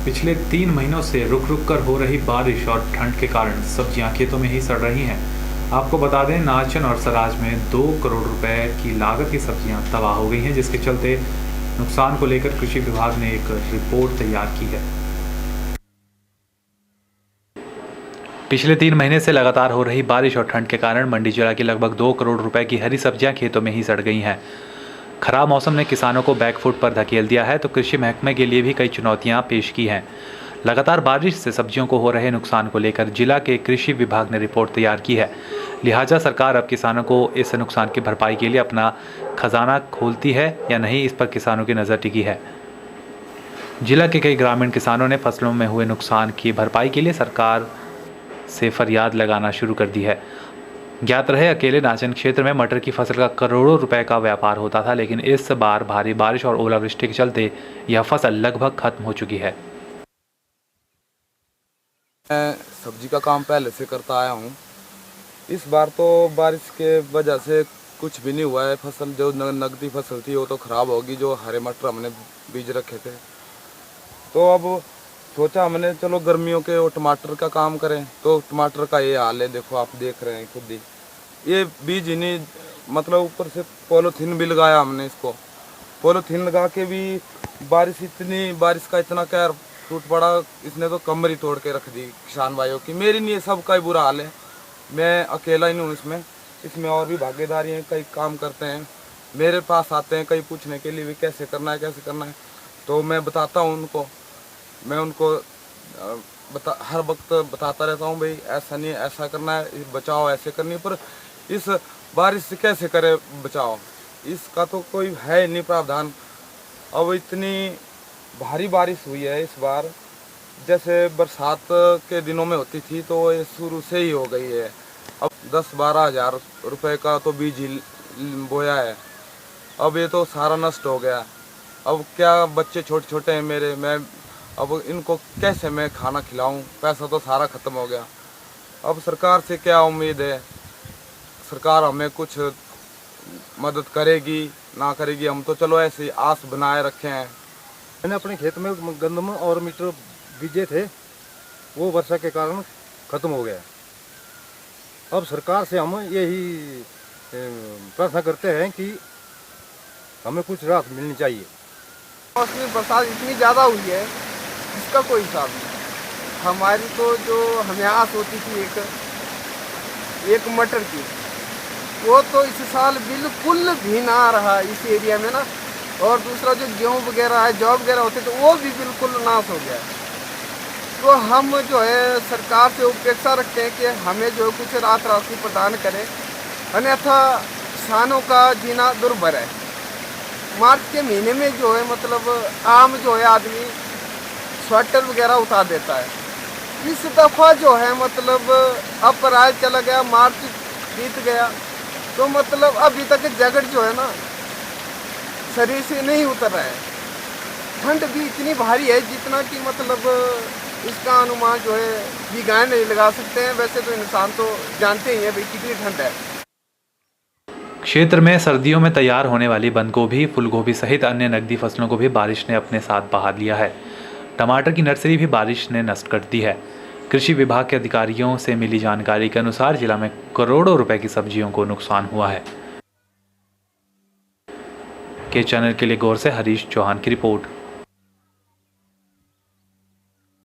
पिछले 3 महीनों से रुक रुक कर हो रही बारिश और ठंड के कारण सब्जियां खेतों में ही सड़ रही हैं। आपको बता दें, नाचन और सराज में 2 करोड़ रुपए की लागत की सब्जियां तबाह हो गई हैं, जिसके चलते नुकसान को लेकर कृषि विभाग ने एक रिपोर्ट तैयार की है। पिछले 3 महीने से लगातार हो रही बारिश और ठंड के कारण मंडी जिला की लगभग 2 करोड़ रुपए की हरी सब्जियां खेतों में ही सड़ गई हैं। खराब मौसम ने किसानों को बैकफुट पर धकेल दिया है, तो कृषि महकमे के लिए भी कई चुनौतियां पेश की हैं। लगातार बारिश से सब्जियों को हो रहे नुकसान को लेकर जिला के कृषि विभाग ने रिपोर्ट तैयार की है। लिहाजा सरकार अब किसानों को इस नुकसान की भरपाई के लिए अपना खजाना खोलती है या नहीं, इस पर किसानों की नज़र टिकी है। जिला के कई ग्रामीण किसानों ने फसलों में हुए नुकसान की भरपाई के लिए सरकार से फरियाद लगाना शुरू कर दी है। ज्ञात रहे, अकेले नाचन क्षेत्र में मटर की फसल का करोड़ों रुपए का व्यापार होता था, लेकिन इस बार भारी बारिश और ओलावृष्टि के चलते यह फसल लगभग खत्म हो चुकी है। मैं सब्जी का काम पहले से करता आया हूँ। इस बार तो बारिश के वजह से कुछ भी नहीं हुआ है। फसल जो नकदी फसल थी वो तो ख़राब होगी। जो हरे मटर हमने बीज रखे थे, तो अब सोचा हमने चलो गर्मियों के वो टमाटर का काम करें। तो टमाटर का ये हाल है, देखो आप देख रहे हैं खुद ही। ये बीज ही नहीं, मतलब ऊपर से पॉलीथीन भी लगाया हमने। इसको पॉलीथीन लगा के भी बारिश का इतना कहर टूट पड़ा, इसने तो कमर ही तोड़ के रख दी किसान भाइयों की। मेरी नहीं है, सबका ही बुरा हाल है। मैं अकेला ही नहीं हूँ इसमें और भी भागीदारी हैं। कई काम करते हैं, मेरे पास आते हैं कई पूछने के लिए भी कैसे करना है। तो मैं बताता हूँ उनको, मैं उनको हर वक्त बताता रहता हूँ, भाई ऐसा नहीं, ऐसा करना है, बचाओ ऐसे करनी है। पर इस बारिश से कैसे करे बचाओ, इसका तो कोई है नहीं प्रावधान। अब इतनी भारी बारिश हुई है इस बार, जैसे बरसात के दिनों में होती थी, तो ये शुरू से ही हो गई है। अब 10-12 हज़ार रुपये का तो बीज बोया है, अब ये तो सारा नष्ट हो गया। अब क्या, बच्चे छोटे छोटे हैं मेरे, मैं अब इनको कैसे मैं खाना खिलाऊं? पैसा तो सारा ख़त्म हो गया। अब सरकार से क्या उम्मीद है? सरकार हमें कुछ मदद करेगी ना करेगी, हम तो चलो ऐसे ही आस बनाए रखे हैं। मैंने अपने खेत में गंदम और मटर बीजे थे, वो वर्षा के कारण ख़त्म हो गया। अब सरकार से हम यही प्रार्थना करते हैं कि हमें कुछ राहत मिलनी चाहिए। मौसमी बरसात इतनी ज़्यादा हुई है जिसका कोई हिसाब नहीं। हमारी तो जो हमें आस होती थी एक मटर की, वो तो इस साल बिल्कुल भी ना रहा इस एरिया में ना। और दूसरा जो गेहूँ वगैरह है, जौ वगैरह होते तो वो भी बिल्कुल नाश हो गया। तो हम जो है सरकार से अपेक्षा रखते हैं कि हमें जो कुछ राहत राशि प्रदान करें, अन्यथा किसानों का जीना दुर्भर है। मार्च के महीने में जो है मतलब आम जो है आदमी स्वेटर वगैरह उतार देता है। इस दफ़ा जो है मतलब अप्रैल चला गया, मार्च बीत गया, तो मतलब अभी तक जैकेट जो है ना शरीर से नहीं उतर रहा है। ठंड भी इतनी भारी है जितना कि मतलब इसका अनुमान जो है विज्ञान नहीं लगा सकते हैं। वैसे तो इंसान तो जानते ही हैं भाई कितनी ठंड है। क्षेत्र में सर्दियों में तैयार होने वाली बंद गोभी, फूल गोभी सहित अन्य नकदी फसलों को भी बारिश ने अपने साथ बहा लिया है। टमाटर की नर्सरी भी बारिश ने नष्ट कर दी है। कृषि विभाग के अधिकारियों से मिली जानकारी के अनुसार जिला में करोड़ों रुपए की सब्जियों को नुकसान हुआ है। के चैनल के लिए गौर से हरीश चौहान की रिपोर्ट।